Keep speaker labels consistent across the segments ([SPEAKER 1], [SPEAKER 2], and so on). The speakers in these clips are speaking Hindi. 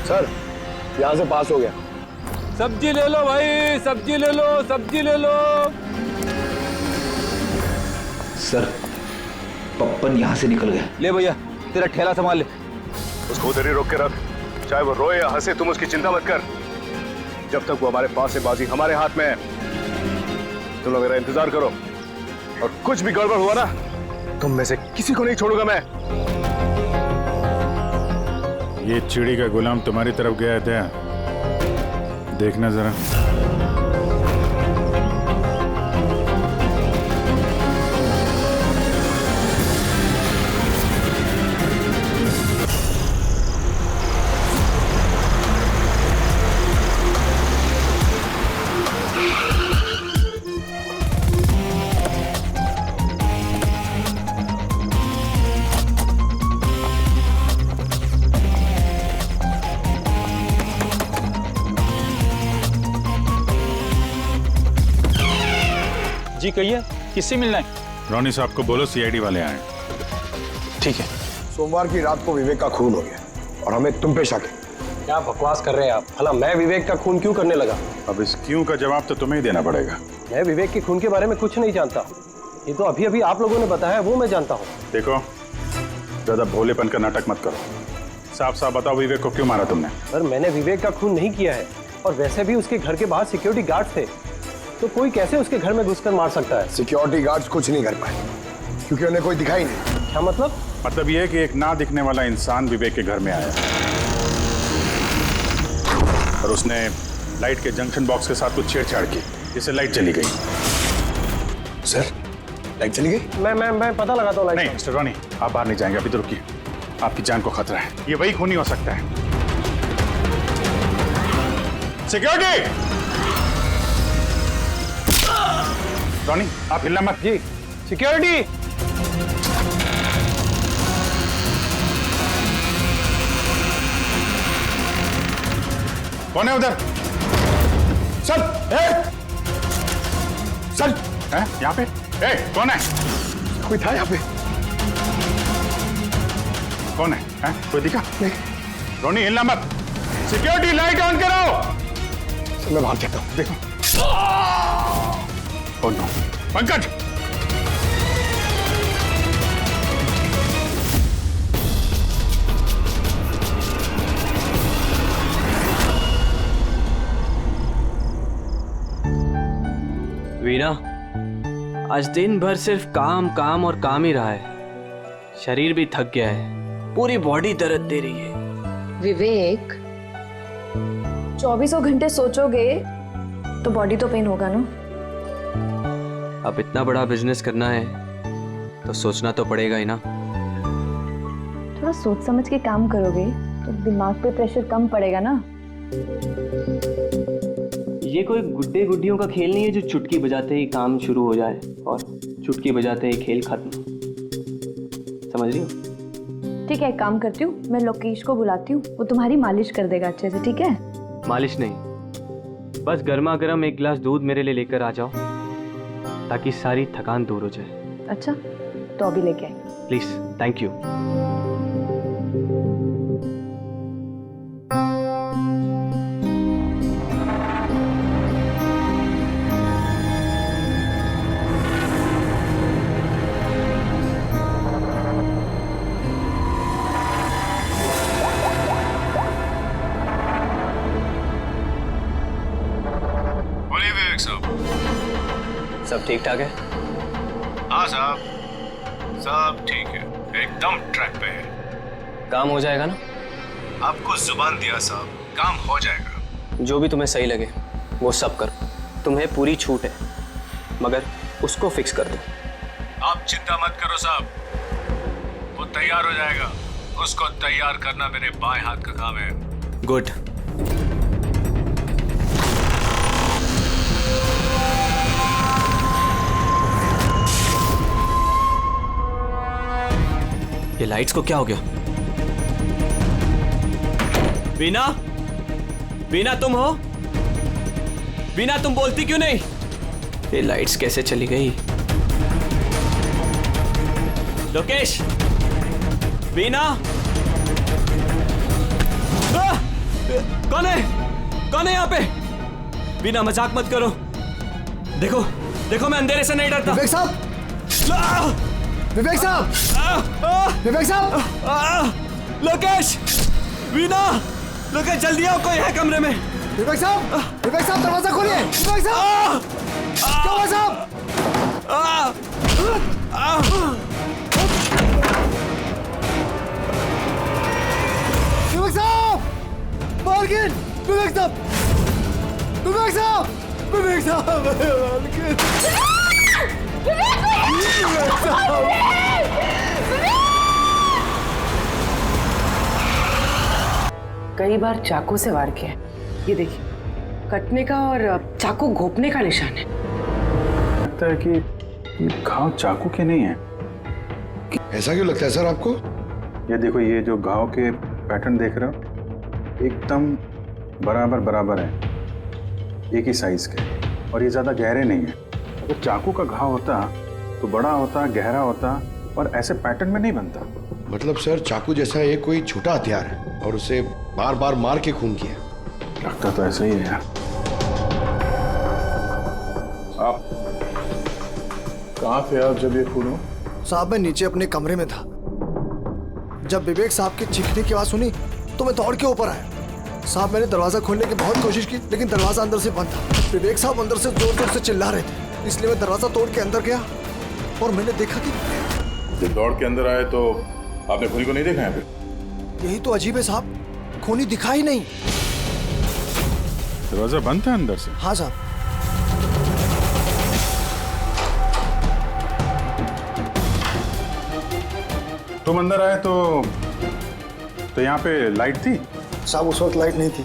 [SPEAKER 1] सर यहाँ से पास हो गया।
[SPEAKER 2] सब्जी ले लो भाई, सब्जी ले लो, सब्जी ले लो।
[SPEAKER 3] सर पप्पन यहाँ से निकल गया।
[SPEAKER 2] ले भैया तेरा ठेला संभाल ले।
[SPEAKER 1] उसको उधर ही रोक के रख, चाहे वो रोए या हंसे, तुम उसकी चिंता मत कर। जब तक वो हमारे पास है, बाजी हमारे हाथ में है। तुम लोग मेरा इंतजार करो, और कुछ भी गड़बड़ हुआ ना, तुम में से किसी को नहीं छोड़ूंगा मैं।
[SPEAKER 4] ये चिड़ी का गुलाम तुम्हारी तरफ गया था, देखना जरा।
[SPEAKER 5] जी कहिए, किससे मिलना है?
[SPEAKER 4] रोनी साहब को बोलो सीआईडी वाले आए।
[SPEAKER 5] ठीक है।
[SPEAKER 1] सोमवार की रात को विवेक का खून हो गया और हमें तुम पे शक है।
[SPEAKER 6] क्या बकवास कर रहे हैं आप? भला मैं विवेक का खून क्यों करने लगा?
[SPEAKER 4] अब इस क्यों का जवाब तो तुम्हें ही देना पड़ेगा।
[SPEAKER 6] मैं विवेक के खून के बारे में कुछ नहीं जानता। ये तो अभी अभी आप लोगों ने बताया, वो मैं जानता हूँ।
[SPEAKER 4] देखो ज्यादा भोलेपन का नाटक मत करो, साफ साफ बताओ विवेक को क्यों मारा तुमने?
[SPEAKER 6] सर मैंने विवेक का खून नहीं किया है, और वैसे भी उसके घर के बाहर सिक्योरिटी गार्ड थे, तो कोई कैसे उसके घर में घुसकर मार सकता है?
[SPEAKER 1] सिक्योरिटी गार्ड्स कुछ नहीं कर पाए क्योंकि उन्हें कोई दिखाई नहीं।
[SPEAKER 6] क्या मतलब?
[SPEAKER 4] मतलब ये है कि एक ना दिखने वाला इंसान विवेक के घर में आया और उसने लाइट के जंक्शन बॉक्स के साथ कुछ छेड़छाड़ की, जिससे लाइट चली गई।
[SPEAKER 1] सर लाइट चली गई?
[SPEAKER 6] मैं पता लगाता हूँ।
[SPEAKER 4] नहीं मिस्टर रॉनी, आप बाहर नहीं जाएंगे, अभी तो रुकिए, आपकी जान को खतरा है। ये वही खूनी हो सकता है। सिक्योरिटी! रॉनी आप हिलना मत।
[SPEAKER 6] जी सिक्योरिटी!
[SPEAKER 4] कौन है उधर? सर सर है यहाँ पे? कौन है?
[SPEAKER 1] कोई था यहाँ पे?
[SPEAKER 4] कौन है? कोई दिखा? नहीं। रोनी हिलना मत। सिक्योरिटी लाइट ऑन करो।
[SPEAKER 1] सर मैं बाहर जाता हूँ।
[SPEAKER 4] देखो। Oh no, Pankaj!
[SPEAKER 7] वीना, आज दिन भर सिर्फ काम काम और काम ही रहा है। शरीर भी थक गया है, पूरी बॉडी दर्द दे रही है।
[SPEAKER 8] विवेक, 24 घंटे सोचोगे तो बॉडी तो पेन होगा ना।
[SPEAKER 7] अब इतना बड़ा बिजनेस करना है तो सोचना तो पड़ेगा ही ना।
[SPEAKER 8] थोड़ा सोच समझ के काम करोगे तो दिमाग पे प्रेशर कम पड़ेगा ना।
[SPEAKER 7] ये कोई गुड्डे गुड्डियों का खेल नहीं है जो चुटकी बजाते ही काम शुरू हो जाए और चुटकी बजाते ही खेल खत्म। समझ रही हो?
[SPEAKER 8] ठीक है, एक काम करती हूँ, मैं लोकेश को बुलाती हूँ, वो तुम्हारी मालिश कर देगा अच्छे से। ठीक है?
[SPEAKER 7] मालिश नहीं, बस गर्मा गर्म एक गिलास दूध मेरे लिए लेकर आ जाओ ताकि सारी थकान दूर हो जाए।
[SPEAKER 8] अच्छा तो अभी लेके आए।
[SPEAKER 7] Please, thank you. सब ठीक ठाक है?
[SPEAKER 1] हाँ साहब, सब ठीक है, एकदम ट्रैक पे है।
[SPEAKER 7] काम हो जाएगा ना?
[SPEAKER 1] आपको जुबान दिया साहब, काम हो जाएगा।
[SPEAKER 7] जो भी तुम्हें सही लगे वो सब करो, तुम्हें पूरी छूट है, मगर उसको फिक्स कर दो।
[SPEAKER 1] आप चिंता मत करो साहब, वो तैयार हो जाएगा। उसको तैयार करना मेरे बाएं हाथ का काम है।
[SPEAKER 7] गुड। ये लाइट्स को क्या हो गया? वीना, वीना तुम हो? वीना तुम बोलती क्यों नहीं? ये लाइट्स कैसे चली गई? लोकेश, वीना, कौन है? कौन है यहाँ पे? बिना मजाक मत करो। देखो देखो, मैं अंधेरे से नहीं डरता।
[SPEAKER 9] विवेक साहब, विवेक साहब, विवेक साहब,
[SPEAKER 7] लोकेश, वीना, लोकेश जल्दी आओ, कोई है कमरे में।
[SPEAKER 9] विवेक साहब, विवेक साहब दरवाजा खोलिए। विवेक साहब, क्या हुआ साहब? विवेक साहब, मालकिन, विवेक साहब, विवेक साहब, विवेक साहब, मालकिन, विवेक साहब।
[SPEAKER 10] कई बार चाकू से वार किया है। ये देखिए, कटने का और चाकू घोंपने का निशान है।
[SPEAKER 4] लगता है कि ये घाव चाकू के नहीं है।
[SPEAKER 9] ऐसा क्यों लगता है सर आपको?
[SPEAKER 4] ये देखो, ये जो घाव के पैटर्न देख रहे हो, एकदम बराबर बराबर है, एक ही साइज के, और ये ज्यादा गहरे नहीं है। अगर चाकू का घाव होता तो बड़ा होता, गहरा होता, और ऐसे पैटर्न में नहीं बनता।
[SPEAKER 9] मतलब सर चाकू जैसा ये कोई छोटा हथियार है और उसे बार बार मार के खून किया।
[SPEAKER 4] लगता तो ऐसा ही है यार। आप कहाँ थे आप जब ये खून हो?
[SPEAKER 9] साहब मैं नीचे अपने कमरे में था। जब विवेक साहब की चीखने की आवाज सुनी तो मैं दौड़ के ऊपर आया। साहब मैंने दरवाजा खोलने की बहुत कोशिश की, लेकिन दरवाजा अंदर से बंद था। विवेक साहब अंदर से जोर जोर से चिल्ला रहे थे, इसलिए मैं दरवाजा तोड़ के अंदर गया और मैंने देखा कि
[SPEAKER 11] जब दौड़ के अंदर आए तो आपने खूनी को नहीं देखा है फिर?
[SPEAKER 9] यही तो अजीब है साहब, खूनी दिखा ही नहीं।
[SPEAKER 4] दरवाजा बंद था अंदर से?
[SPEAKER 9] हाँ साहब।
[SPEAKER 4] तुम अंदर आए तो यहाँ पे लाइट थी?
[SPEAKER 9] साहब उस वक्त लाइट नहीं थी।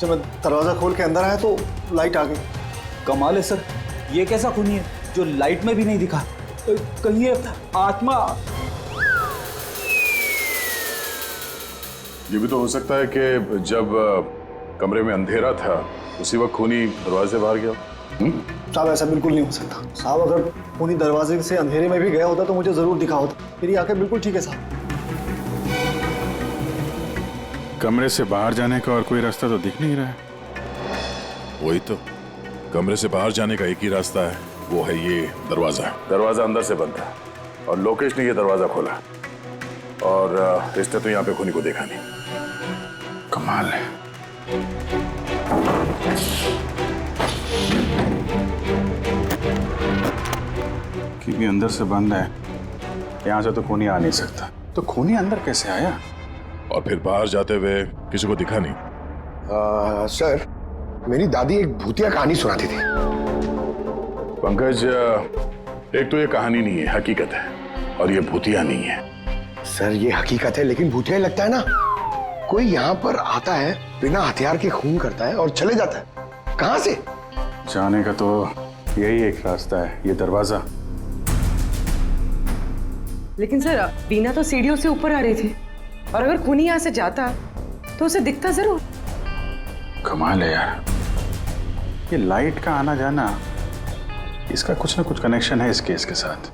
[SPEAKER 9] जब मैं दरवाजा खोल के अंदर आया तो लाइट आ गई।
[SPEAKER 3] कमाल है सर, ये कैसा खूनी है जो लाइट में भी नहीं दिखा? कहीं ये आत्मा?
[SPEAKER 11] ये भी तो हो सकता है कि जब कमरे में अंधेरा था उसी वक्त खूनी दरवाजे से बाहर गया।
[SPEAKER 9] साहब ऐसा बिल्कुल नहीं हो सकता। साहब अगर खूनी दरवाजे से अंधेरे में भी गया होता तो मुझे जरूर दिखा होता। मेरी आंखें बिल्कुल ठीक है साहब।
[SPEAKER 4] कमरे से बाहर जाने का और कोई रास्ता तो दिख नहीं रहा है।
[SPEAKER 11] वही तो, कमरे से बाहर जाने का एक ही रास्ता है, वो है ये दरवाजा। दरवाजा अंदर से बंद था और लोकेश ने ये दरवाजा खोला, और इसने तो यहाँ पे खूनी को देखा नहीं।
[SPEAKER 4] कमाल है। क्योंकि अंदर से बंद है, यहाँ से तो खूनी आ नहीं सकता। तो खूनी अंदर कैसे आया?
[SPEAKER 11] और फिर बाहर जाते हुए किसी को दिखा नहीं।
[SPEAKER 9] सर मेरी दादी एक भूतिया कहानी सुनाती थी।
[SPEAKER 11] पंकज, एक तो ये कहानी नहीं है, हकीकत है, और ये भूतिया नहीं है।
[SPEAKER 9] सर ये हकीकत है लेकिन भूतिया लगता है ना। कोई यहाँ पर आता है, बिना हथियार के खून करता है और चले जाता है। कहाँ से?
[SPEAKER 4] जाने का तो यही एक रास्ता है, ये दरवाजा।
[SPEAKER 10] लेकिन सर बीना तो सीढ़ियों से ऊपर आ रही थी, और अगर खूनी यहाँ से जाता तो उसे दिखता जरूर।
[SPEAKER 4] कमाल है यार, ये लाइट का आना जाना, इसका कुछ ना कुछ कनेक्शन है इस केस के साथ।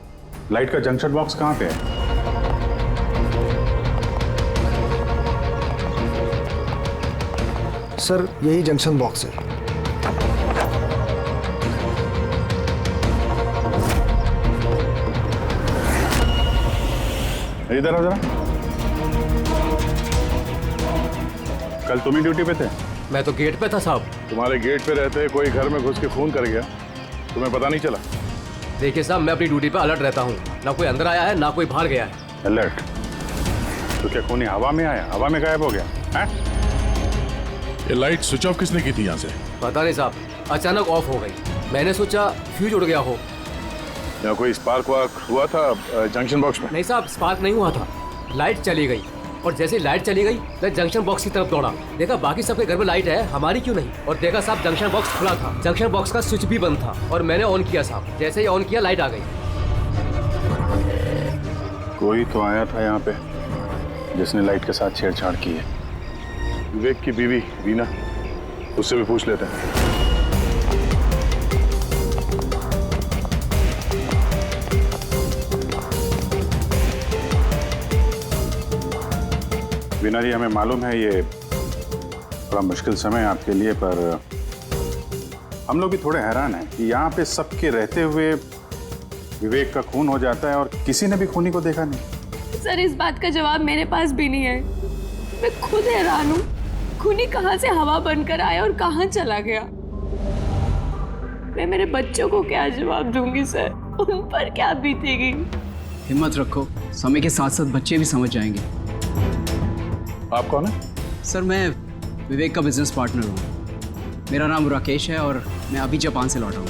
[SPEAKER 4] लाइट का जंक्शन बॉक्स कहाँ पे है?
[SPEAKER 9] सर यही जंक्शन बॉक्स है।
[SPEAKER 4] इधर जरा। कल तुम ही ड्यूटी पे थे?
[SPEAKER 2] मैं तो गेट पे था साहब।
[SPEAKER 11] तुम्हारे गेट पे रहते कोई घर में घुस के खून कर गया, तुम्हें पता नहीं चला?
[SPEAKER 2] देखिए साहब, मैं अपनी ड्यूटी पे अलर्ट रहता हूँ, ना कोई अंदर आया है ना कोई बाहर गया है।
[SPEAKER 4] अलर्ट? तो क्या खूनी हवा में आया, हवा में गायब हो गया है?
[SPEAKER 11] ये लाइट स्विच ऑफ किसने की थी यहाँ से?
[SPEAKER 2] पता नहीं साहब, अचानक ऑफ हो गई। मैंने सोचा फ्यूज उड़ गया हो।
[SPEAKER 11] यहाँ कोई स्पार्क वार्क हुआ था जंक्शन बॉक्स में?
[SPEAKER 2] नहीं साहब, स्पार्क नहीं हुआ था, लाइट चली गई, और जैसे लाइट चली गई मैं जंक्शन बॉक्स की तरफ दौड़ा। देखा बाकी सबके घर में लाइट है, हमारी क्यों नहीं? और देखा साहब जंक्शन बॉक्स खुला था, जंक्शन बॉक्स का स्विच भी बंद था, और मैंने ऑन किया साहब। जैसे ही ऑन किया लाइट आ गई।
[SPEAKER 4] कोई तो आया था यहाँ पे जिसने लाइट के साथ छेड़छाड़ की है।
[SPEAKER 11] विवेक की बीवी वीना, उससे भी पूछ लेते हैं।
[SPEAKER 4] वीना जी, हमें मालूम है ये थोड़ा मुश्किल समय है आपके लिए, पर हम लोग भी थोड़े हैरान हैं कि यहाँ पे सबके रहते हुए विवेक का खून हो जाता है और किसी ने भी खूनी को देखा नहीं।
[SPEAKER 8] सर इस बात का जवाब मेरे पास भी नहीं है। मैं खुद हैरान हूँ, खूनी कहाँ से हवा बनकर आया और कहाँ चला गया। मैं मेरे बच्चों को क्या जवाब दूंगी सर, उन पर क्या बीतेगी।
[SPEAKER 12] हिम्मत रखो, समय के साथ साथ बच्चे भी समझ जाएंगे।
[SPEAKER 4] आप कौन है?
[SPEAKER 12] सर मैं विवेक का बिजनेस पार्टनर हूँ। मेरा नाम राकेश है और मैं अभी जापान से लौटा हूँ।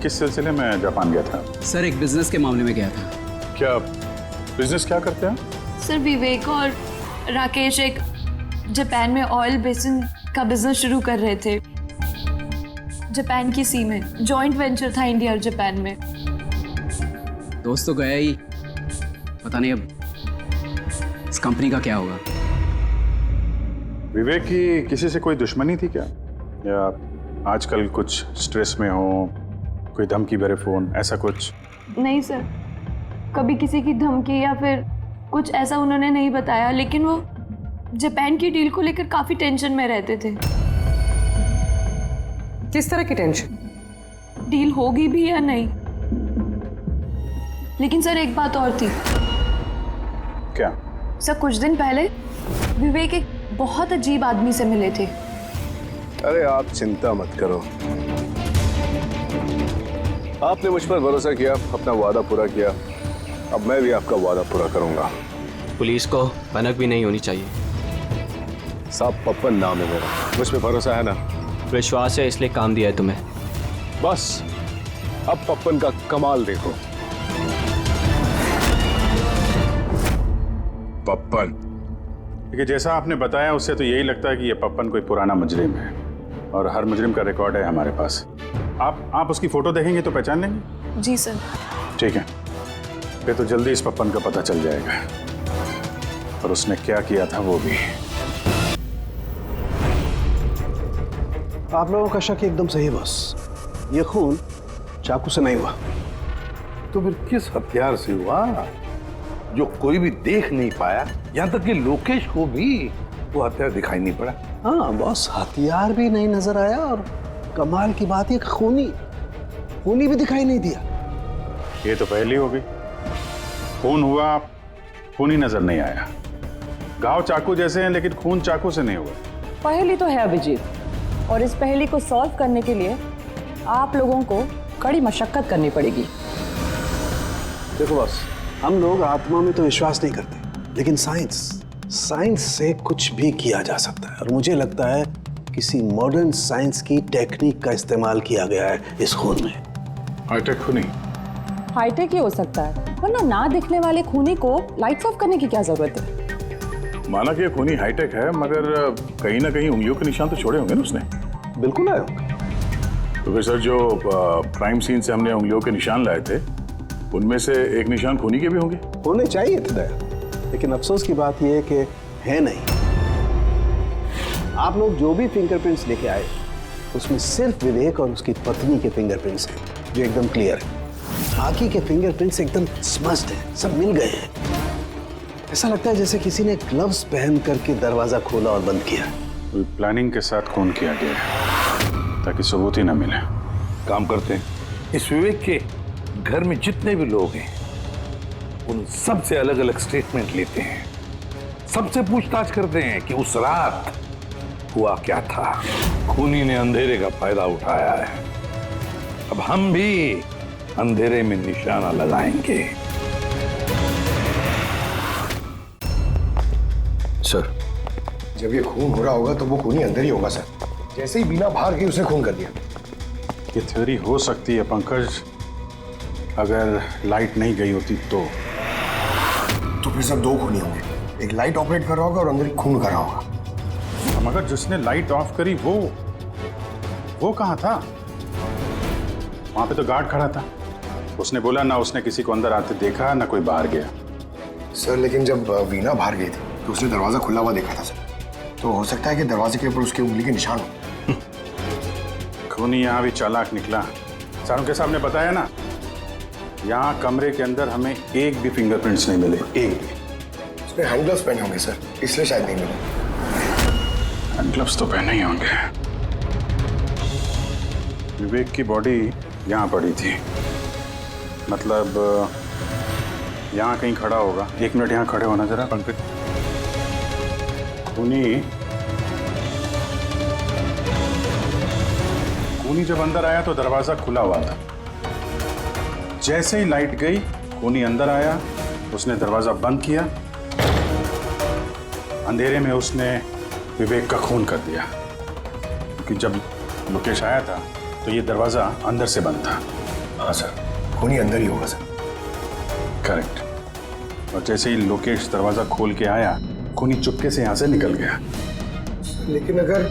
[SPEAKER 4] किस सिलसिले में जापान गया था?
[SPEAKER 12] सर एक बिजनेस के मामले में गया था।
[SPEAKER 4] क्या बिजनेस क्या करते हैं?
[SPEAKER 8] सर विवेक और राकेश एक जापान में ऑयल बेसिन का बिजनेस शुरू कर रहे थे, जापान की सी में। जॉइंट वेंचर था इंडिया और जापान में।
[SPEAKER 12] दोस्त तो गया ही, पता नहीं अब इस कंपनी का क्या होगा।
[SPEAKER 4] विवेक की किसी से कोई दुश्मनी थी क्या, या आजकल कुछ स्ट्रेस में हो, कोई धमकी भरे फोन ऐसा कुछ?
[SPEAKER 8] नहीं सर, कभी किसी की धमकी या फिर कुछ ऐसा उन्होंने नहीं बताया, लेकिन वो जापान की डील को लेकर काफी टेंशन में रहते थे।
[SPEAKER 10] किस तरह की टेंशन?
[SPEAKER 8] डील होगी भी या नहीं। लेकिन सर एक बात और थी।
[SPEAKER 4] क्या?
[SPEAKER 8] सर कुछ दिन पहले विवेक एक बहुत अजीब आदमी से मिले थे।
[SPEAKER 1] अरे आप चिंता मत करो, आपने मुझ पर भरोसा किया, अपना वादा पूरा किया, अब मैं भी आपका वादा पूरा करूंगा।
[SPEAKER 7] पुलिस को भनक भी नहीं होनी चाहिए।
[SPEAKER 1] साहब पप्पन नाम है मेरा, मुझ पे भरोसा है ना?
[SPEAKER 7] विश्वास है इसलिए काम दिया है तुम्हें।
[SPEAKER 1] बस अब पप्पन का कमाल देखो।
[SPEAKER 11] पप्पन,
[SPEAKER 4] देखिए जैसा आपने बताया उससे तो यही लगता है कि ये पप्पन कोई पुराना मुजरिम है और हर मुजरिम का रिकॉर्ड है हमारे पास। आप उसकी फोटो देखेंगे तो पहचान लेंगे?
[SPEAKER 8] जी सर।
[SPEAKER 4] ठीक है, फिर तो जल्दी इस पप्पन का पता चल जाएगा और उसने क्या किया था वो भी।
[SPEAKER 13] आप लोगों का शक एकदम सही है बॉस, ये खून चाकू से नहीं हुआ।
[SPEAKER 14] तो फिर किस हथियार से हुआ जो कोई भी देख नहीं पाया, यहाँ तक कि लोकेश को भी वो हथियार दिखाई नहीं पड़ा?
[SPEAKER 13] हाँ बॉस, हथियार भी नहीं नजर आया और कमाल की बात है खूनी भी दिखाई नहीं दिया।
[SPEAKER 4] ये तो पहली हो गई, खून हुआ, खून ही नजर नहीं आया। घाव चाकू जैसे हैं लेकिन खून चाकू से नहीं हुआ।
[SPEAKER 10] पहेली तो है अभिजीत, और इस पहेली को सॉल्व करने के लिए आप लोगों को कड़ी मशक्कत करनी पड़ेगी।
[SPEAKER 13] देखो बॉस, हम लोग आत्मा में तो विश्वास नहीं करते, लेकिन साइंस से कुछ भी किया जा सकता है और मुझे लगता है किसी मॉडर्न साइंस की टेक्निक का इस्तेमाल किया गया है इस खून में।
[SPEAKER 4] हाईटेक खूनी?
[SPEAKER 10] हाईटेक ही हो सकता है, वरना ना दिखने वाले खूनी को लाइट्स ऑफ करने की क्या जरूरत है?
[SPEAKER 11] माना कि ये खूनी हाईटेक है, मगर कहीं ना कहीं उंगलियों के निशान तो छोड़े होंगे ना उसने?
[SPEAKER 13] बिल्कुल आए होंगे।
[SPEAKER 11] तो फिर सर जो क्राइम सीन से हमने उंगलियों के निशान लाए थे, उनमें से एक निशान खूनी के भी होंगे?
[SPEAKER 13] होने चाहिए थे दया, लेकिन अफसोस की बात यह है कि है नहीं। आप लोग जो भी फिंगरप्रिंट्स लेके आए उसमें सिर्फ विवेक और उसकी पत्नी के फिंगरप्रिंट्स हैं जो एकदम क्लियर है। बाकी के फिंगरप्रिंट्स एकदम स्मस्ट हैं, सब मिल गए हैं। ऐसा लगता है जैसे किसी ने ग्लव्स पहन करके दरवाजा खोला और बंद किया।
[SPEAKER 4] प्लानिंग के साथ खून किया गया है ताकि सबूत ही ना मिले।
[SPEAKER 14] काम करते हैं, इस विवेक के घर में जितने भी लोग हैं उन सब से अलग अलग स्टेटमेंट लेते हैं, सबसे पूछताछ करते हैं कि उस रात हुआ क्या था। खूनी ने अंधेरे का फायदा उठाया है, अब हम भी अंधेरे में निशाना लगाएंगे।
[SPEAKER 9] सर, जब ये खून हो रहा होगा तो वो खूनी अंदर ही होगा सर। जैसे ही बीना बाहर गई उसने खून कर दिया।
[SPEAKER 4] ये थ्योरी हो सकती है पंकज, अगर लाइट नहीं गई होती तो
[SPEAKER 9] फिर सब दो खूनी होंगे, एक लाइट ऑपरेट कर रहा होगा और अंदर खून कर रहा होगा।
[SPEAKER 4] मगर जिसने लाइट ऑफ करी वो कहाँ था? वहां पे तो गार्ड खड़ा था, उसने बोला ना उसने किसी को अंदर आते देखा ना कोई बाहर गया।
[SPEAKER 9] सर लेकिन जब वीना बाहर गई थी तो उसने दरवाजा खुला हुआ देखा था सर, तो हो सकता है कि दरवाजे के ऊपर उसकी उंगली के निशान हो।
[SPEAKER 4] खूनी यहाँ भी चालाक निकला। सारों के सामने बताया ना, यहाँ कमरे के अंदर हमें एक भी फिंगरप्रिंट्स नहीं मिले, एक भी।
[SPEAKER 9] उसने हैंड ग्लव्स पहने होंगे सर, इसलिए शायद नहीं मिले।
[SPEAKER 4] ग्लव्स तो पहने ही होंगे। विवेक की बॉडी यहाँ पड़ी थी, मतलब यहाँ कहीं खड़ा होगा। 1 मिनट यहाँ खड़े होना जरा पंकज। खूनी जब अंदर आया तो दरवाजा खुला हुआ था। जैसे ही लाइट गई, खूनी अंदर आया, उसने दरवाजा बंद किया। अंधेरे में उसने विवेक का खून कर दिया, क्योंकि जब लोकेश आया था तो ये दरवाजा अंदर से बंद था।
[SPEAKER 9] हाँ सर, खूनी अंदर ही होगा सर।
[SPEAKER 4] करेक्ट। और जैसे ही लोकेश दरवाजा खोल के आया, खूनी चुपके से यहाँ से निकल गया।
[SPEAKER 9] लेकिन अगर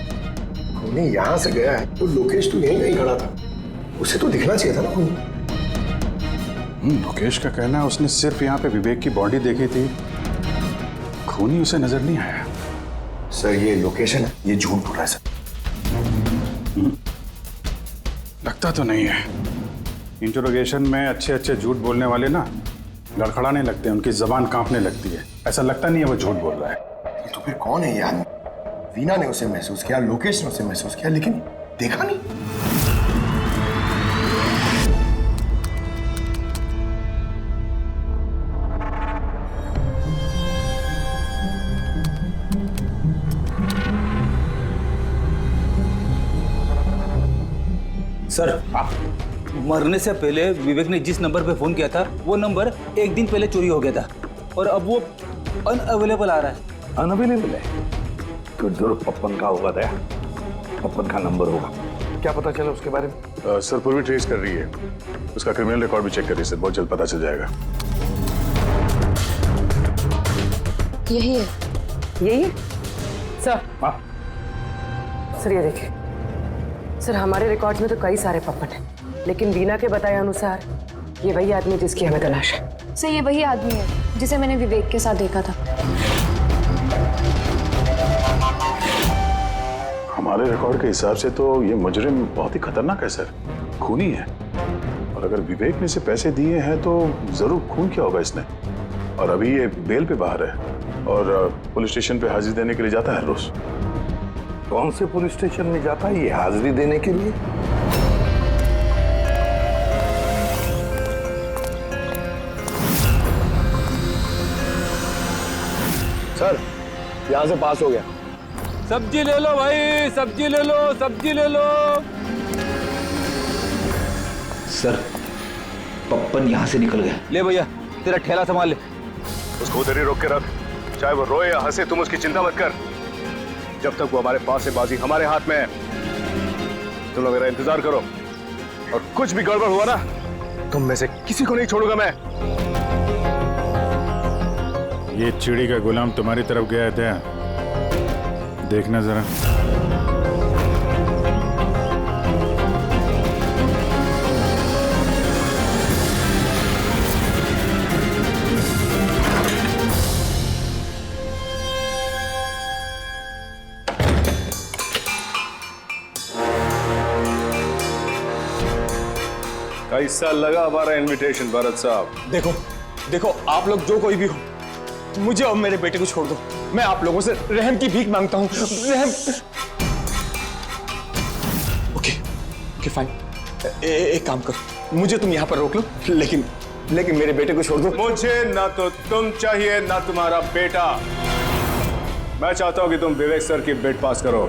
[SPEAKER 9] खूनी यहाँ से गया है तो लोकेश तो यहीं कहीं खड़ा था, उसे तो दिखना चाहिए था ना खूनी।
[SPEAKER 4] लोकेश का कहना है उसने सिर्फ यहाँ पे विवेक की बॉडी देखी थी, खूनी उसे नजर नहीं आया।
[SPEAKER 9] सर ये लोकेशन है, ये झूठ बोल रहा है सर।
[SPEAKER 4] लगता तो नहीं है। इंटरोगेशन में अच्छे अच्छे झूठ बोलने वाले ना लड़खड़ाने लगते हैं, उनकी जबान कांपने लगती है। ऐसा लगता नहीं है वो झूठ बोल रहा है।
[SPEAKER 9] तो फिर कौन है ये आदमी? वीना ने उसे महसूस किया, लोकेश ने उसे महसूस किया, लेकिन देखा नहीं।
[SPEAKER 3] सर, मरने से पहले विवेक ने जिस नंबर पे फोन किया था वो नंबर 1 दिन पहले चोरी हो गया था और अब वो अनअवेलेबल आ रहा है।
[SPEAKER 14] अनअवेलेबल है? तो जरूर पप्पन का होगा दया, पप्पन का नंबर होगा। क्या पता चला उसके बारे में?
[SPEAKER 11] सर पूर्वी ट्रेस कर रही है, उसका क्रिमिनल रिकॉर्ड भी चेक करिए सर, बहुत जल्द पता चल जाएगा।
[SPEAKER 10] यही है। यही है सर।
[SPEAKER 14] हाँ
[SPEAKER 10] सर ये देखिए सर, हमारे रिकॉर्ड्स में तो कई सारे पप्पन हैं, लेकिन वीना के बताए अनुसार ये वही आदमी जिसकी हमें तलाश है।
[SPEAKER 8] सर ये वही आदमी है जिसे मैंने विवेक के साथ देखा था।
[SPEAKER 11] हमारे रिकॉर्ड के हिसाब से तो ये मुजरिम बहुत ही खतरनाक है सर, खूनी है। और अगर विवेक ने इसे पैसे दिए हैं तो जरूर खून किया होगा इसने। और अभी ये बेल पे बाहर है और पुलिस स्टेशन पे हाजिरी देने के लिए जाता है रोज।
[SPEAKER 14] कौन से पुलिस स्टेशन में जाता है ये हाजिरी देने के लिए?
[SPEAKER 9] सर यहाँ से पास हो गया।
[SPEAKER 6] सब्जी ले लो भाई, सब्जी ले लो, सब्जी ले लो।
[SPEAKER 3] सर, पप्पन यहाँ से निकल गया। ले भैया, तेरा ठेला संभाल ले।
[SPEAKER 1] उसको उधर ही रोक के रख, चाहे वो रोए या हंसे, तुम उसकी चिंता मत कर। जब तक वो हमारे पास है, बाजी हमारे हाथ में है। तुम लोग मेरा इंतजार करो, और कुछ भी गड़बड़ हुआ ना, तुम में से किसी को नहीं छोड़ूंगा मैं।
[SPEAKER 4] ये चिड़ी का गुलाम तुम्हारी तरफ गया था, देखना जरा।
[SPEAKER 1] कैसा लगा हमारा इनविटेशन भरत साहब?
[SPEAKER 6] देखो देखो, आप लोग जो कोई भी हो, मुझे और मेरे बेटे को छोड़ दो। मैं आप लोगों से रहम की भीख मांगता हूँ, रहम। ओके ओके फाइन, एक काम करो, मुझे तुम यहाँ पर रोक लो, लेकिन मेरे बेटे को छोड़ दो।
[SPEAKER 1] मुझे ना तो तुम चाहिए ना तुम्हारा बेटा। मैं चाहता हूं कि तुम विवेक सर की बिड पास करो।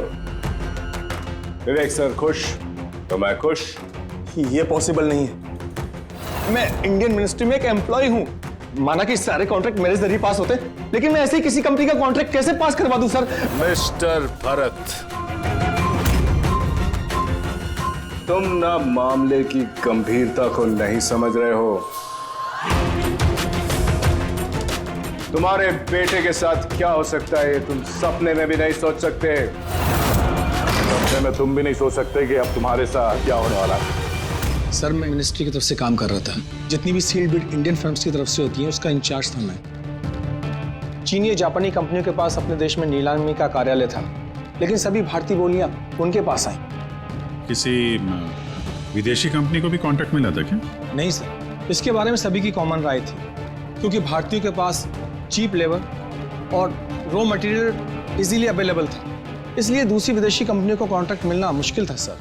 [SPEAKER 1] विवेक सर खुश तो मैं खुश।
[SPEAKER 6] ये पॉसिबल नहीं है। मैं इंडियन मिनिस्ट्री में एक एम्प्लॉय हूँ। माना कि सारे कॉन्ट्रैक्ट मेरे जरिए पास होते, लेकिन मैं ऐसे ही किसी कंपनी का कॉन्ट्रैक्ट कैसे पास करवा दूं सर?
[SPEAKER 1] मिस्टर भरत, तुम ना मामले की गंभीरता को नहीं समझ रहे हो। तुम्हारे बेटे के साथ क्या हो सकता है तुम सपने में भी नहीं सोच सकते।
[SPEAKER 11] सपने में तुम भी नहीं सोच सकते कि अब तुम्हारे साथ क्या होने वाला है।
[SPEAKER 15] सर मैं मिनिस्ट्री की तरफ से काम कर रहा था। जितनी भी सील्ड बिड इंडियन फर्म्स की तरफ से होती है उसका इंचार्ज था मैं।
[SPEAKER 6] चीनी या जापानी कंपनियों के पास अपने देश में नीलामी का कार्यालय था, लेकिन सभी भारतीय बोलियां उनके पास आई।
[SPEAKER 4] किसी विदेशी कंपनी को भी कॉन्ट्रैक्ट मिला था क्या?
[SPEAKER 15] नहीं सर, इसके बारे में सभी की कॉमन राय थी, क्योंकि भारतीयों के पास चीप लेबर और रॉ मटेरियल इजीली अवेलेबल था। इसलिए दूसरी विदेशी कंपनियों को कॉन्ट्रैक्ट मिलना मुश्किल था सर।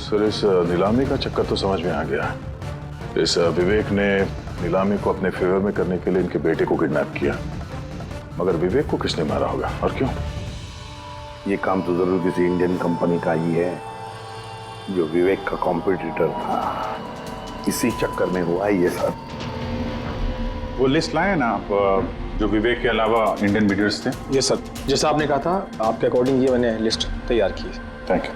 [SPEAKER 11] सर इस नीलामी का चक्कर तो समझ में आ गया। इस विवेक ने नीलामी को अपने फेवर में करने के लिए इनके बेटे को किडनैप किया, मगर विवेक को किसने मारा होगा और क्यों?
[SPEAKER 14] ये काम तो जरूर किसी इंडियन कंपनी का ही है जो विवेक का कॉम्पिटिटर था। इसी चक्कर में हुआ ये सब।
[SPEAKER 4] वो लिस्ट लाए ना आप, जो विवेक के अलावा इंडियन मीडियर्स थे?
[SPEAKER 6] ये सर, जैसा आपने कहा था आपके अकॉर्डिंग ये मैंने लिस्ट तैयार की है।
[SPEAKER 4] Thank you.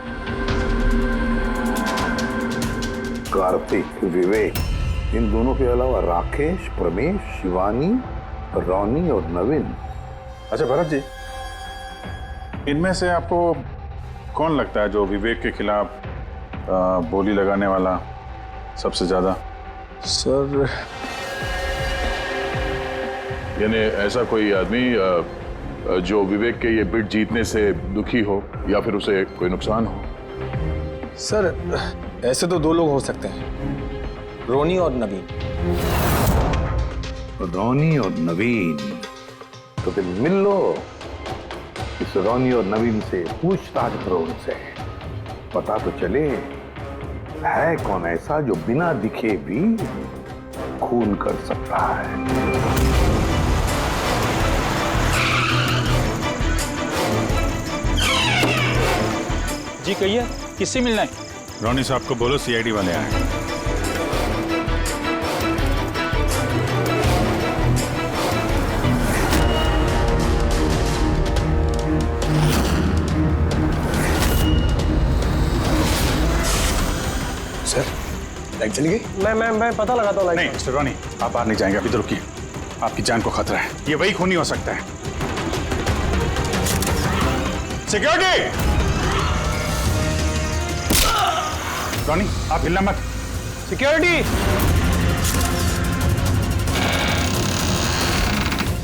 [SPEAKER 14] कार्तिक, विवेक, इन दोनों के अलावा राकेश, प्रमेश, शिवानी, रोनी और नवीन।
[SPEAKER 4] अच्छा भरत जी, इनमें से आपको कौन लगता है जो विवेक के खिलाफ बोली लगाने वाला सबसे ज्यादा?
[SPEAKER 6] सर
[SPEAKER 11] यानी ऐसा कोई आदमी जो विवेक के ये बिड जीतने से दुखी हो या फिर उसे कोई नुकसान हो?
[SPEAKER 6] सर ऐसे तो दो लोग हो सकते हैं, रोनी और नवीन।
[SPEAKER 14] रोनी और नवीन, तो फिर मिल लो। इस रोनी और नवीन से पूछताछ करो, उनसे पता तो चले है कौन ऐसा जो बिना दिखे भी खून कर सकता है।
[SPEAKER 5] जी कहिए, किससे मिलना है?
[SPEAKER 4] रोनी साहब को बोलो सीआईडी वाले आए।
[SPEAKER 6] सर लाइट चली गई? मैं पता लगाता हूँ लाइट।
[SPEAKER 4] नहीं मिस्टर रोनी, आप बाहर नहीं जाएंगे, अभी तो रुकिए। आपकी जान को खतरा है, ये वही खूनी हो सकता है। सिक्योरिटी! रोनी आप हिलना मत।
[SPEAKER 6] सिक्योरिटी!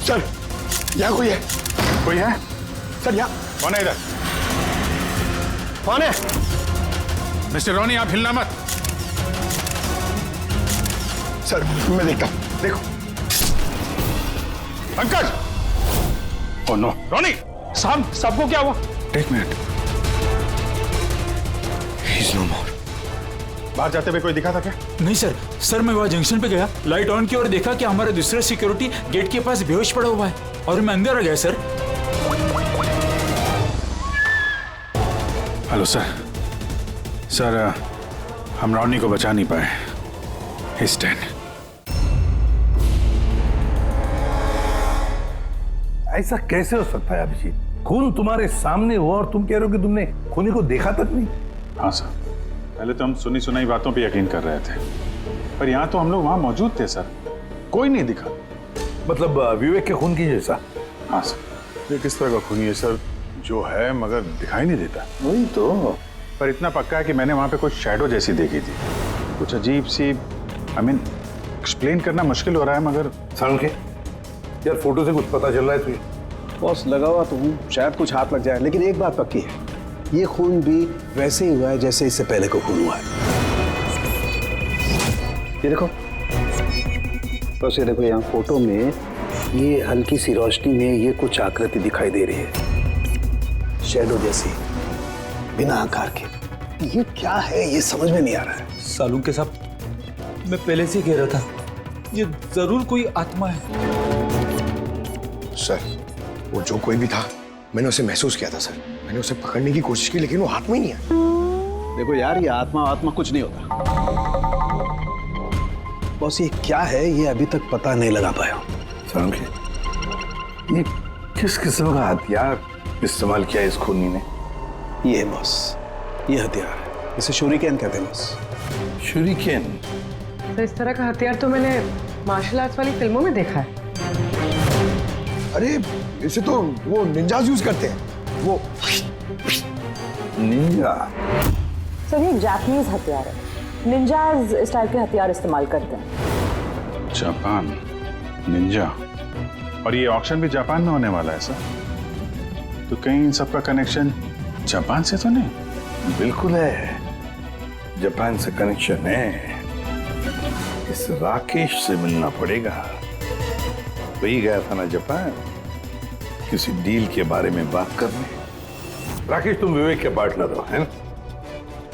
[SPEAKER 9] सर यहाँ कोई है?
[SPEAKER 4] कोई है?
[SPEAKER 9] सर यहाँ
[SPEAKER 4] कौन है इधर?
[SPEAKER 9] कौन है?
[SPEAKER 4] मिस्टर रोनी आप हिलना मत।
[SPEAKER 9] सर मैं देखता हूँ।
[SPEAKER 4] देखो पंकज। ओह नो रोनी।
[SPEAKER 6] साहब, सबको क्या हुआ?
[SPEAKER 4] एक मिनट। He's no more. बाहर जाते हुए कोई दिखा था क्या?
[SPEAKER 5] नहीं सर मैं वहाँ जंक्शन पे गया, लाइट ऑन की और देखा कि हमारा दूसरा सिक्योरिटी गेट के पास बेहोश पड़ा हुआ है और मैं अंदर आ गया सर।
[SPEAKER 4] Hello sir. सर हम रोनी को बचा नहीं पाए। He's dead.
[SPEAKER 14] ऐसा कैसे हो सकता है अभिजीत? खून तुम्हारे सामने हुआ और तुम कह रहे हो कि तुमने खूनी को देखा तक नहीं?
[SPEAKER 4] हाँ सर, पहले तो हम सुनी सुनाई बातों पे यकीन कर रहे थे, पर यहाँ तो हम लोग वहाँ मौजूद थे सर, कोई नहीं दिखा।
[SPEAKER 14] मतलब विवेक के खून की जैसा?
[SPEAKER 4] हाँ सर। ये किस तरह का खूनी है सर जो है मगर दिखाई नहीं देता?
[SPEAKER 14] वही तो।
[SPEAKER 4] पर इतना पक्का है कि मैंने वहाँ पे कुछ शैडो जैसी देखी थी, कुछ अजीब सी। आई मीन एक्सप्लेन करना मुश्किल हो रहा है मगर।
[SPEAKER 14] सारुण के यार, फोटो से कुछ पता चल रहा है तुझे?
[SPEAKER 13] बॉस लगा हुआ तो हूँ, शायद कुछ हाथ लग जाए, लेकिन एक बात पक्की है, ये खून भी वैसे ही हुआ है जैसे इससे पहले को खून हुआ है। ये देखो बस, ये देखो यहाँ फोटो में ये हल्की सी रोशनी में ये कुछ आकृति दिखाई दे रही है, शैडो जैसी, बिना आकार के। ये क्या है ये समझ में नहीं आ रहा है।
[SPEAKER 5] सालू के साथ मैं पहले से कह रहा था, ये जरूर कोई आत्मा है।
[SPEAKER 9] सर वो जो कोई भी था, मैंने उसे महसूस किया था सर। मैंने उसे पकड़ने की कोशिश की लेकिन वो हाथ में ही नहीं है।
[SPEAKER 13] देखो यार, ये आत्मा कुछ नहीं होता। बॉस ये क्या है ये अभी तक पता नहीं लगा पाया।
[SPEAKER 14] सारुण के ये किस किस्म का हथियार इस्तेमाल किया इस खूनी ने?
[SPEAKER 13] ये बॉस, ये हथियार है, इसे शूरिकेन कहते हैं बॉस।
[SPEAKER 14] शूरिकेन?
[SPEAKER 10] तो इस तरह का हथियार तो मैंने मार्शल आर्ट्स वाली फिल्मों में देखा है।
[SPEAKER 9] अरे इसे तो वो निंजाज यूज करते हैं, वो
[SPEAKER 14] निंजा।
[SPEAKER 16] सर ये जापानीज हथियार है, निंजाज स्टाइल के हथियार इस्तेमाल करते हैं।
[SPEAKER 4] जापान निंजा, और ये ऑक्शन भी जापान में होने वाला है सर, तो कहीं इन सबका कनेक्शन जापान से तो नहीं?
[SPEAKER 14] बिल्कुल है, जापान से कनेक्शन है। इस राकेश से मिलना पड़ेगा। वही गया था ना जापान किसी डील के बारे में बात करने। राकेश, तुम विवेक के पार्टनर हो, है ना?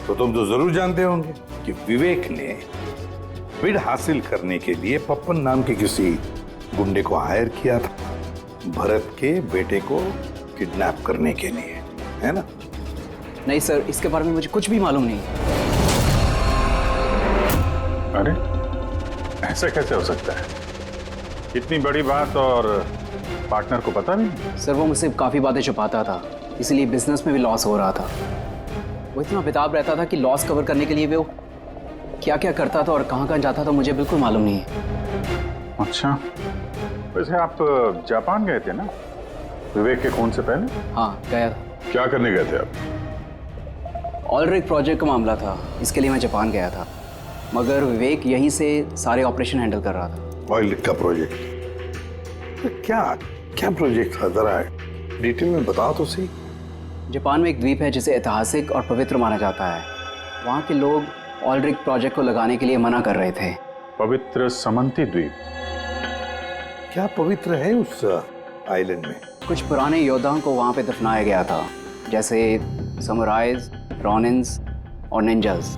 [SPEAKER 14] तो तुम तो जरूर जानते होंगे कि विवेक ने बिड हासिल करने के लिए पप्पन नाम के किसी गुंडे को हायर किया था भरत के बेटे को किडनैप करने के लिए, है ना?
[SPEAKER 12] नहीं सर, इसके बारे में मुझे कुछ भी मालूम नहीं।
[SPEAKER 4] अरे ऐसा कैसे हो सकता है? इतनी बड़ी बात और पार्टनर को पता नहीं?
[SPEAKER 12] सर वो मुझसे काफ़ी बातें छुपाता था, इसलिए बिजनेस में भी लॉस हो रहा था। वो इतना बेताब रहता था कि लॉस कवर करने के लिए वो क्या क्या करता था और कहाँ कहाँ जाता था मुझे बिल्कुल मालूम नहीं है।
[SPEAKER 4] अच्छा, वैसे आप जापान गए थे ना विवेक के खून से पहले?
[SPEAKER 12] हाँ गया था।
[SPEAKER 11] क्या करने गए थे आप?
[SPEAKER 12] ऑलरेडी प्रोजेक्ट का मामला था, इसके लिए मैं जापान गया था, मगर विवेक यहीं से सारे ऑपरेशन हैंडल कर रहा था।
[SPEAKER 14] ऑयल का प्रोजेक्ट? तो क्या क्या प्रोजेक्ट था, जरा डिटेल में बताओ तो सही।
[SPEAKER 12] जापान में एक द्वीप है जिसे ऐतिहासिक और पवित्र माना जाता है। वहाँ के लोग ऑलरेडी प्रोजेक्ट को लगाने के लिए मना कर रहे थे।
[SPEAKER 4] पवित्र समंती द्वीप?
[SPEAKER 14] क्या पवित्र है उस आइलैंड में?
[SPEAKER 12] कुछ पुराने योद्धाओं को वहाँ पे दफनाया गया था, जैसे समुराइज, रॉनिन्स और निंजास।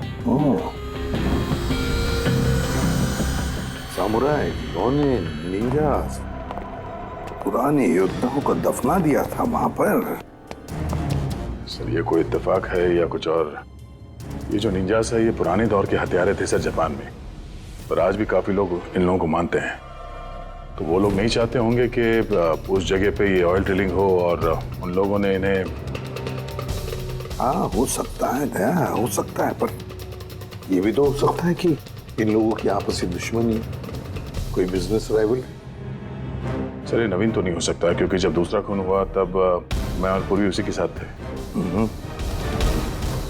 [SPEAKER 14] सामुराई, रॉनिन, निंजास, पुराने योद्धाओं को दफना दिया था वहां पर।
[SPEAKER 11] सर ये कोई इत्तेफाक है या कुछ और? ये जो निंजास है ये पुराने दौर के हथियारे थे सर जापान में, पर आज भी काफी लोग इन लोगों को मानते हैं। तो वो लोग नहीं चाहते होंगे कि उस जगह पे ये ऑयल ड्रिलिंग हो और उन लोगों ने इन्हें।
[SPEAKER 14] हाँ हो सकता है दया, हो सकता है, पर ये भी तो हो सकता है कि इन लोगों की आपसी दुश्मनी, कोई बिजनेस राइवल।
[SPEAKER 11] सर ये नवीन तो नहीं हो सकता क्योंकि जब दूसरा खून हुआ तब मैं और पूर्वी उसी के साथ थे।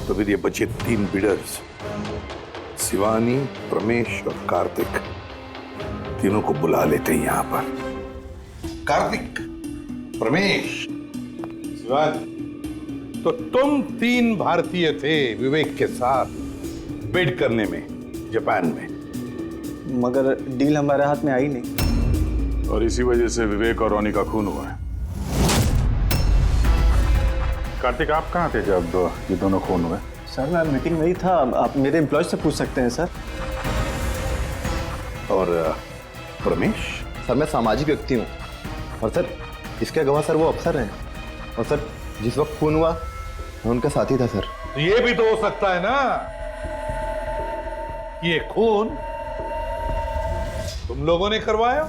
[SPEAKER 14] तो फिर ये बचे 3 बिडर्स, शिवानी, प्रमेश और कार्तिक, तीनों को बुला लेते हैं यहाँ पर। कार्तिक, प्रमेश, शिवानी, तो तुम 3 भारतीय थे विवेक के साथ बिड करने में जापान में,
[SPEAKER 6] मगर डील हमारे हाथ में आई नहीं
[SPEAKER 11] और इसी वजह से विवेक और रोनी का खून हुआ है।
[SPEAKER 4] कार्तिक आप कहाँ थे जब ये दोनों खून हुए?
[SPEAKER 6] सर मैं मीटिंग में ही था, आप मेरे एम्प्लॉयज से पूछ सकते हैं सर।
[SPEAKER 14] और प्रमेश?
[SPEAKER 6] सर मैं सामाजिक व्यक्ति हूँ और सर इसके गवाह सर वो अफसर हैं, और सर जिस वक्त खून हुआ मैं उनका साथी था सर।
[SPEAKER 14] तो ये भी तो हो सकता है ना कि ये खून तुम लोगों ने करवाया?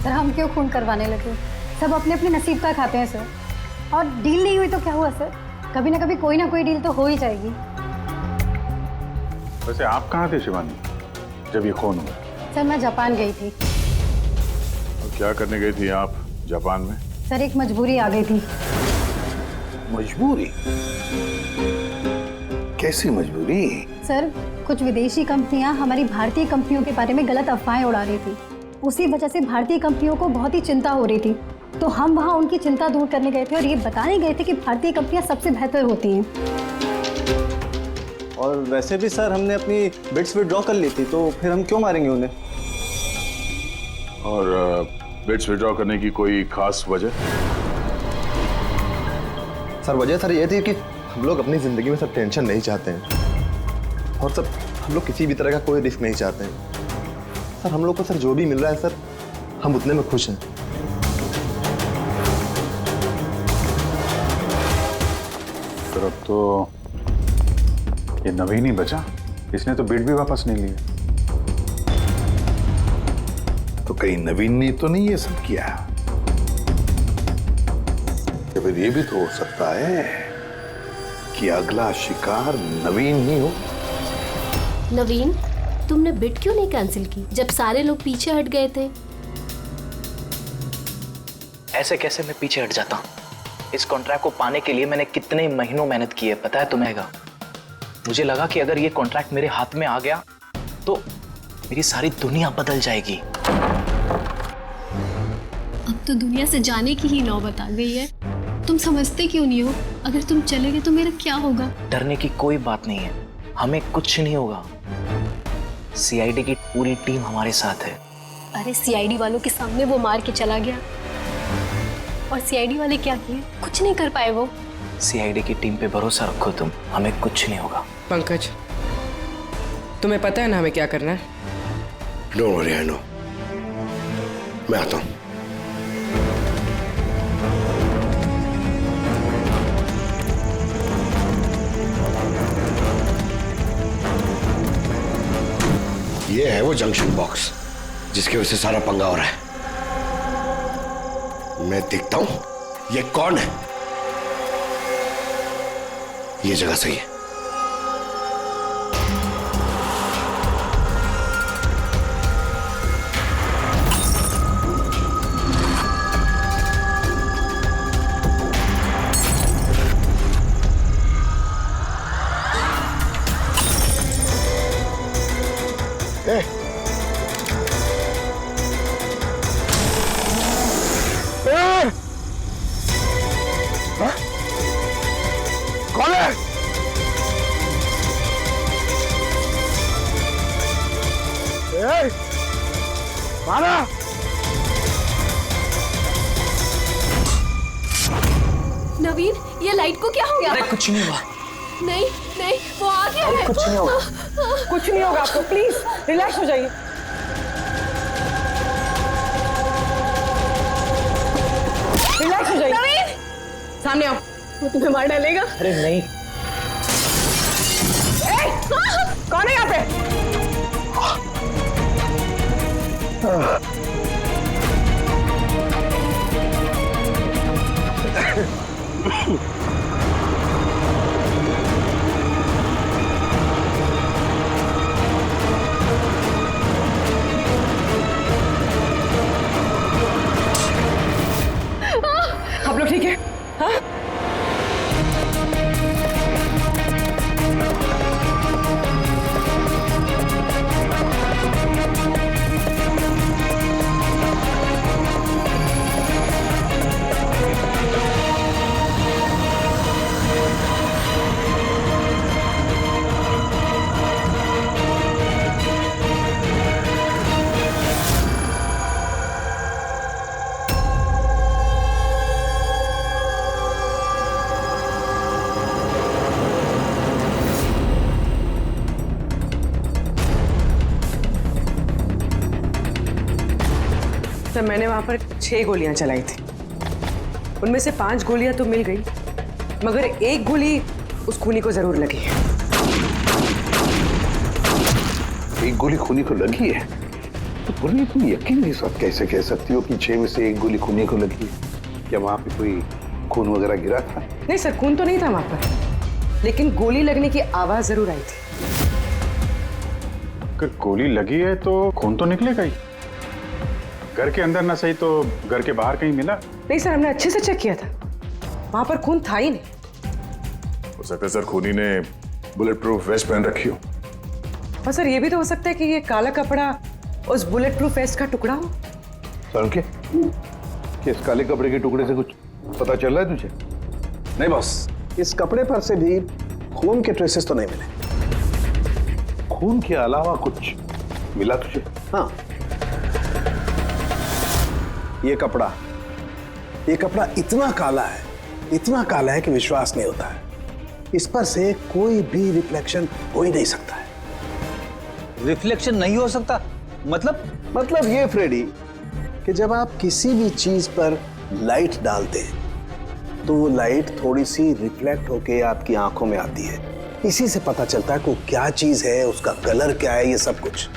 [SPEAKER 17] सर हम क्यों खून करवाने लगे? सब अपने अपने नसीब का खाते हैं सर, और डील नहीं हुई तो क्या हुआ सर? कभी ना कभी कोई ना कोई डील तो हो ही जाएगी।
[SPEAKER 4] वैसे आप कहाँ थे शिवानी जब ये खून हुआ?
[SPEAKER 17] सर मैं जापान गई थी।
[SPEAKER 11] और क्या करने गई थी आप जापान में?
[SPEAKER 17] सर एक मजबूरी आ गई थी।
[SPEAKER 14] मजबूरी? कैसी मजबूरी?
[SPEAKER 17] सर कुछ विदेशी कंपनियां हमारी भारतीय कंपनियों के बारे में गलत अफवाहें उड़ा रही थी, उसी वजह से भारतीय कंपनियों को बहुत ही चिंता हो रही थी। तो हम वहां उनकी चिंता दूर करने गए थे और ये बताने गए थे कि भारतीय कंपनियां सबसे बेहतर होती हैं।
[SPEAKER 6] और वैसे भी सर हमने अपनी बिड्स विड्रॉ कर ली थी, तो फिर हम क्यों मारेंगे उन्हें?
[SPEAKER 11] और बिड्स विड्रॉ करने की कोई खास वजह?
[SPEAKER 6] सर वजह सर ये थी कि हम लोग अपनी ज़िंदगी में सर टेंशन नहीं चाहते हैं, और सर हम लोग किसी भी तरह का कोई रिस्क नहीं चाहते हैं। सर हम लोग को सर जो भी मिल रहा है सर हम उतने में खुश हैं।
[SPEAKER 4] सर अब तो ये नवीन ही बचा, इसने तो बिड भी वापस नहीं लिया।
[SPEAKER 14] तो कहीं नवीन ने तो नहीं ये सब किया? या फिर ये भी तो हो सकता है कि अगला शिकार नवीन ही हो।
[SPEAKER 18] नवीन, तुमने बिड क्यों नहीं कैंसिल की जब सारे लोग पीछे हट गए थे?
[SPEAKER 7] ऐसे कैसे मैं पीछे हट जाता? इस कॉन्ट्रैक्ट को पाने के लिए मैंने कितने महीनों मेहनत की है पता है तुम्हें? मुझे लगा कि अगर ये कॉन्ट्रैक्ट मेरे हाथ में आ गया तो मेरी सारी दुनिया बदल जाएगी।
[SPEAKER 8] अब तो दुनिया से जाने की ही नौबत आ गई है। तुम समझते क्यों नहीं हो? अगर तुम चले गए तो मेरा क्या होगा?
[SPEAKER 7] डरने की कोई बात नहीं है, हमें कुछ नहीं होगा। सीआईडी की पूरी टीम हमारे साथ है।
[SPEAKER 8] अरे सीआईडी वालों के सामने वो मार के चला गया, और सीआईडी वाले क्या किए? कुछ नहीं कर पाए वो।
[SPEAKER 7] सीआईडी की टीम पे भरोसा रखो तुम, हमें कुछ नहीं होगा।
[SPEAKER 10] पंकज, तुम्हें पता है ना हमें क्या करना है?
[SPEAKER 6] Don't worry, I know. मैं आता हूं। ये है वो जंक्शन बॉक्स जिसकी वजह से सारा पंगा हो रहा है। मैं देखता हूं ये कौन है। ये जगह सही है। कौन है? मारा।
[SPEAKER 18] नवीन, ये लाइट को क्या हो गया?
[SPEAKER 12] अरे कुछ नहीं हुआ।
[SPEAKER 18] नहीं नहीं, वो आ गया है।
[SPEAKER 10] कुछ नहीं होगा, कुछ नहीं होगा आपको, प्लीज रिलैक्स हो जाइए। रिलैक्स हो जाइए।
[SPEAKER 18] नवीन,
[SPEAKER 10] सामने आओ, वो तुम्हें मार डालेगा।
[SPEAKER 7] अरे नहीं।
[SPEAKER 10] कौन है यहाँ पे? आप लोग ठीक है? हाँ? सर, मैंने वहां पर 6 गोलियां चलाई थी। उनमें से 5 गोलियां तो मिल गई, मगर एक गोली उस खूनी को जरूर लगी है।
[SPEAKER 14] एक गोली खूनी को लगी है? तो पूरी तुम यकीन नहीं साथ कैसे कह सकती हो कि 6 में से एक गोली खूनी को लगी है? क्या वहां पे कोई खून वगैरह गिरा था?
[SPEAKER 10] नहीं सर, खून तो नहीं था वहां पर, लेकिन गोली लगने की आवाज जरूर आई थी।
[SPEAKER 4] अगर गोली लगी है तो खून तो निकलेगा ही। घर के अंदर ना सही तो घर के बाहर कहीं मिला?
[SPEAKER 10] नहीं सर, हमने अच्छे से चेक किया था, वहां पर खून था ही नहीं।
[SPEAKER 11] हो सकता है सर खूनी ने बुलेट प्रूफ वेस्ट पहन रखी हो।
[SPEAKER 10] और सर ये भी तो हो सकता है कि ये काला कपड़ा उस बुलेट प्रूफ वेस्ट का टुकड़ा हो।
[SPEAKER 14] सर के इस काले कपड़े के टुकड़े से कुछ पता चल रहा है तुझे?
[SPEAKER 13] नहीं बॉस, इस कपड़े पर से भी खून के ट्रेसेस तो नहीं मिले।
[SPEAKER 14] खून के अलावा कुछ मिला तुझे?
[SPEAKER 13] हाँ, ये कपड़ा इतना काला है कि विश्वास नहीं होता है। इस पर से कोई भी रिफ्लेक्शन हो ही नहीं सकता है।
[SPEAKER 3] रिफ्लेक्शन नहीं हो सकता?
[SPEAKER 13] मतलब ये फ्रेडी कि जब आप किसी भी चीज पर लाइट डालते हैं तो वो लाइट थोड़ी सी रिफ्लेक्ट होके आपकी आंखों में आती है। इसी से पता चलता है कि वो क्या चीज है, उसका कलर क्या है, ये सब कुछ।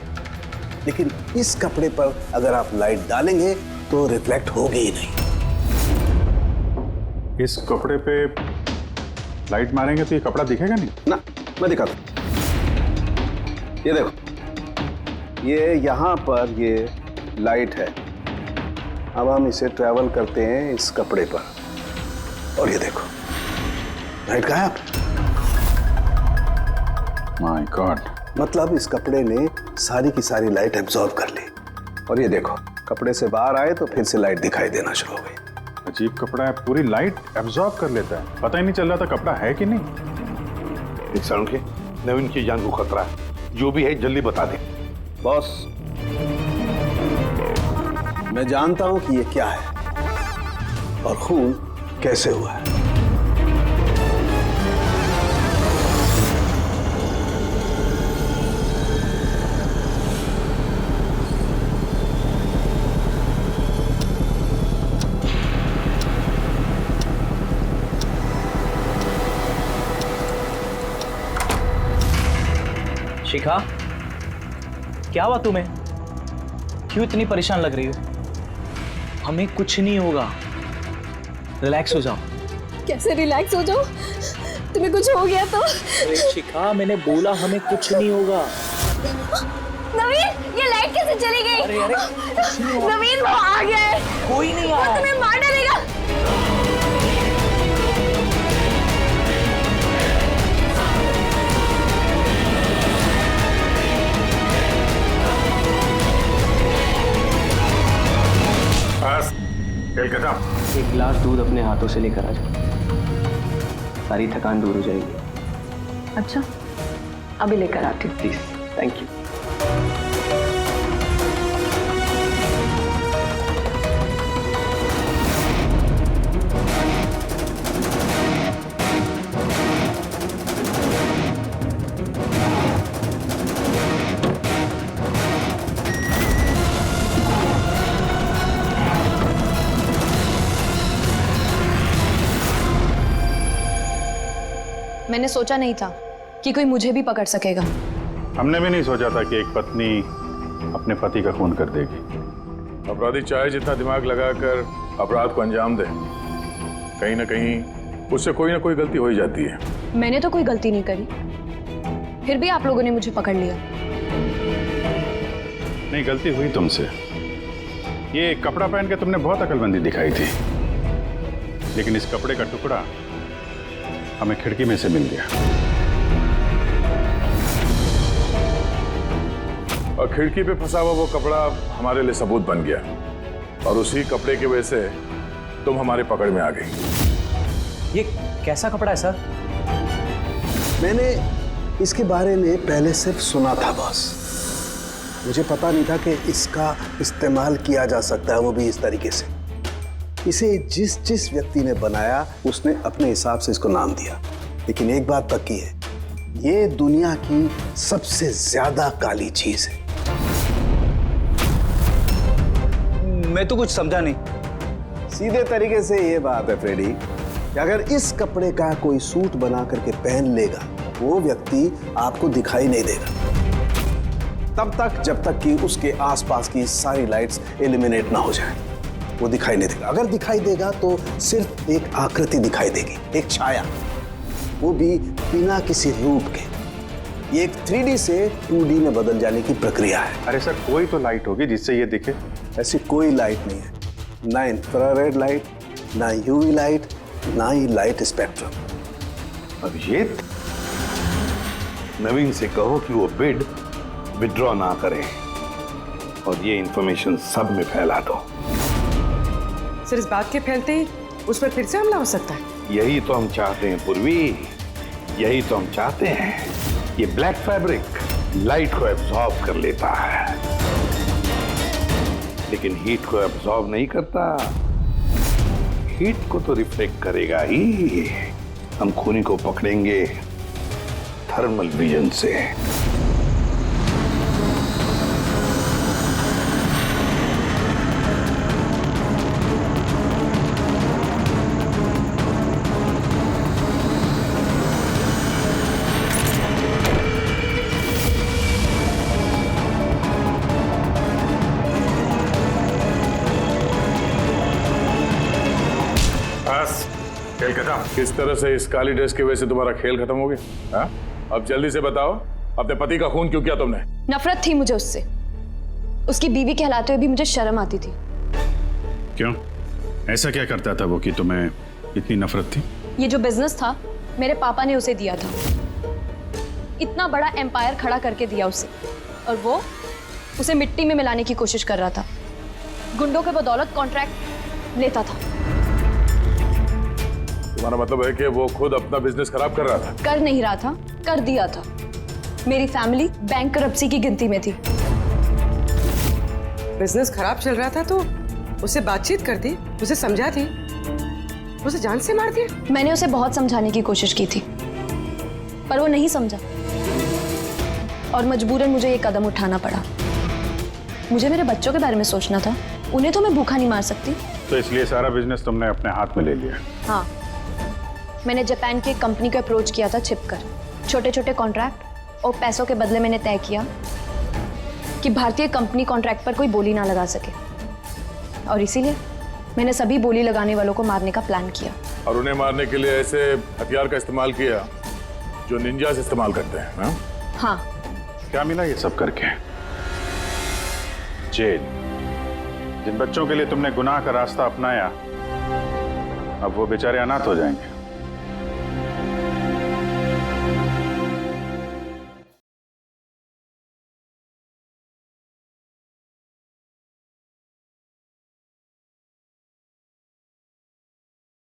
[SPEAKER 13] लेकिन इस कपड़े पर अगर आप लाइट डालेंगे तो रिफ्लेक्ट होगी ही नहीं।
[SPEAKER 4] इस कपड़े पे लाइट मारेंगे तो ये कपड़ा दिखेगा नहीं
[SPEAKER 13] ना। मैं दिखाता हूं, ये देखो, ये यहाँ पर ये लाइट है। अब हम इसे ट्रैवल करते हैं इस कपड़े पर, और ये देखो लाइट गायब।
[SPEAKER 4] माय गॉड,
[SPEAKER 13] मतलब इस कपड़े ने सारी की सारी लाइट एब्जॉर्ब कर ली। और ये देखो, कपड़े से बाहर आए तो फिर से लाइट दिखाई देना शुरू हो गई।
[SPEAKER 4] अजीब कपड़ा है, पूरी लाइट एब्जॉर्ब कर लेता है। पता ही नहीं चल रहा था कपड़ा है कि नहीं।
[SPEAKER 14] के नवीन की जान को खतरा है, जो भी है जल्दी बता दे।
[SPEAKER 13] बॉस, मैं जानता हूं कि ये क्या है और खून कैसे हुआ है।
[SPEAKER 7] शिखा, क्या हुआ तुम्हें? क्यों इतनी परेशान लग रही हो? हमें कुछ नहीं होगा, रिलैक्स हो जाओ।
[SPEAKER 8] कैसे रिलैक्स हो जाओ? तुम्हें कुछ हो गया तो?
[SPEAKER 7] अरे शिखा, मैंने बोला हमें कुछ नहीं होगा।
[SPEAKER 8] नवीन, ये लाइट कैसे चली गई?
[SPEAKER 7] अरे अरे,
[SPEAKER 8] नवीन वो आ गया है।
[SPEAKER 7] कोई नहीं
[SPEAKER 8] वो
[SPEAKER 7] आया।
[SPEAKER 8] तुम्हें मार डालेगा।
[SPEAKER 11] बस खेल खत्म।
[SPEAKER 12] एक गिलास दूध अपने हाथों से लेकर आ जाओ, सारी थकान दूर हो जाएगी।
[SPEAKER 10] अच्छा, अभी लेकर आती हूँ।
[SPEAKER 12] Please, thank you.
[SPEAKER 8] मैंने सोचा नहीं था कि कोई मुझे भी पकड़ सकेगा।
[SPEAKER 4] हमने भी नहीं सोचा था कि एक पत्नी अपने पति का खून कर देगी।
[SPEAKER 11] अपराधी चाहे जितना दिमाग लगाकर अपराध को अंजाम दे, कहीं ना कहीं उससे कोई ना कोई गलती हो ही जाती है।
[SPEAKER 8] मैंने तो कोई गलती नहीं करी, फिर भी आप लोगों ने मुझे पकड़ लिया।
[SPEAKER 4] नहीं, गलती हुई तुमसे। ये कपड़ा पहन के तुमने बहुत अकलमंदी दिखाई थी, लेकिन इस कपड़े का टुकड़ा हमें खिड़की में से मिल गया
[SPEAKER 11] और खिड़की पे फंसा हुआ वो कपड़ा हमारे लिए सबूत बन गया, और उसी कपड़े की वजह से तुम हमारे पकड़ में आ गई।
[SPEAKER 7] ये कैसा कपड़ा है सर?
[SPEAKER 13] मैंने इसके बारे में पहले सिर्फ सुना था बॉस। मुझे पता नहीं था कि इसका इस्तेमाल किया जा सकता है, वो भी इस तरीके से। इसे जिस जिस व्यक्ति ने बनाया उसने अपने हिसाब से इसको नाम दिया, लेकिन एक बात पक्की है, ये दुनिया की सबसे ज्यादा काली चीज है।
[SPEAKER 3] मैं तो कुछ समझा नहीं।
[SPEAKER 13] सीधे तरीके से ये बात है फ्रेडी कि अगर इस कपड़े का कोई सूट बना करके पहन लेगा, वो व्यक्ति आपको दिखाई नहीं देगा तब तक जब तक कि उसके आसपास की सारी लाइट्स एलिमिनेट ना हो जाए। वो दिखाई नहीं देगा। अगर दिखाई देगा तो सिर्फ एक आकृति दिखाई देगी, एक छाया, वो भी बिना किसी रूप के। ये एक 3D से 2D में बदल जाने की प्रक्रिया है।
[SPEAKER 4] अरे सर, कोई तो लाइट होगी जिससे ये दिखे।
[SPEAKER 13] ऐसी कोई लाइट नहीं है, ना इंफ्रारेड लाइट, ना यूवी लाइट, ना ही लाइट स्पेक्ट्रम।
[SPEAKER 14] अभिजीत, नवीन से कहो कि वो बिड विड्रॉ ना करे और ये इंफॉर्मेशन सब में फैला दो।
[SPEAKER 10] सर, इस बात के फैलते ही उस पर फिर से हमला हो सकता है।
[SPEAKER 14] यही तो हम चाहते हैं पूर्वी, यही तो हम चाहते हैं। ये ब्लैक फैब्रिक लाइट को एब्जॉर्ब कर लेता है, लेकिन हीट को एब्जॉर्ब नहीं करता। हीट को तो रिफ्लेक्ट करेगा ही। हम खूनी को पकड़ेंगे थर्मल विजन से।
[SPEAKER 11] खेल खत्म। किस तरह से इस काली ड्रेस की वजह से तुम्हारा खेल खत्म हो गया? हाँ? अब जल्दी से बताओ, अपने पति का खून क्यों किया तुमने?
[SPEAKER 8] नफरत थी मुझे उससे। उसकी बीवी कहलाते हुए भी मुझे शर्म आती थी।
[SPEAKER 4] क्यों? ऐसा क्या करता था वो कि तुम्हें इतनी नफरत थी?
[SPEAKER 8] ये जो बिजनेस था, मेरे पापा ने उसे दिया था। इतना बड़ा एम्पायर खड़ा करके दिया उसे, और वो उसे मिट्टी में मिलाने की कोशिश कर रहा था। गुंडों के बदौलत कॉन्ट्रैक्ट लेता था।
[SPEAKER 11] तुम्हारा मतलब है कि वो खुद अपना बिजनेस खराब कर रहा था?
[SPEAKER 8] कर नहीं रहा था, कर दिया था। मेरी फैमिली बैंकरप्सी की गिनती में थी।
[SPEAKER 10] बिजनेस खराब चल रहा था तो उसे बातचीत कर दी, उसे समझा दी, उसे जान से मार दिया।
[SPEAKER 8] मैंने उसे बहुत समझाने की कोशिश की थी, पर वो नहीं समझा, और मजबूरन मुझे ये कदम उठाना पड़ा। मुझे मेरे बच्चों के बारे में सोचना था, उन्हें तो मैं भूखा नहीं मार सकती।
[SPEAKER 4] तो इसलिए सारा बिजनेस तुमने अपने हाथ में ले लिया?
[SPEAKER 8] हाँ, मैंने जापान की कंपनी को अप्रोच किया था छिपकर। छोटे छोटे कॉन्ट्रैक्ट और पैसों के बदले मैंने तय किया कि भारतीय कंपनी कॉन्ट्रैक्ट पर कोई बोली ना लगा सके, और इसीलिए मैंने सभी बोली लगाने वालों को मारने का प्लान किया।
[SPEAKER 11] और उन्हें मारने के लिए ऐसे हथियार का इस्तेमाल किया जो निंजास इस्तेमाल करते हैं ना?
[SPEAKER 8] हाँ।
[SPEAKER 4] क्या मिला ये सब करके? जेल। जिन बच्चों के लिए तुमने गुनाह का रास्ता अपनाया, अब वो बेचारे अनाथ हो जाएंगे।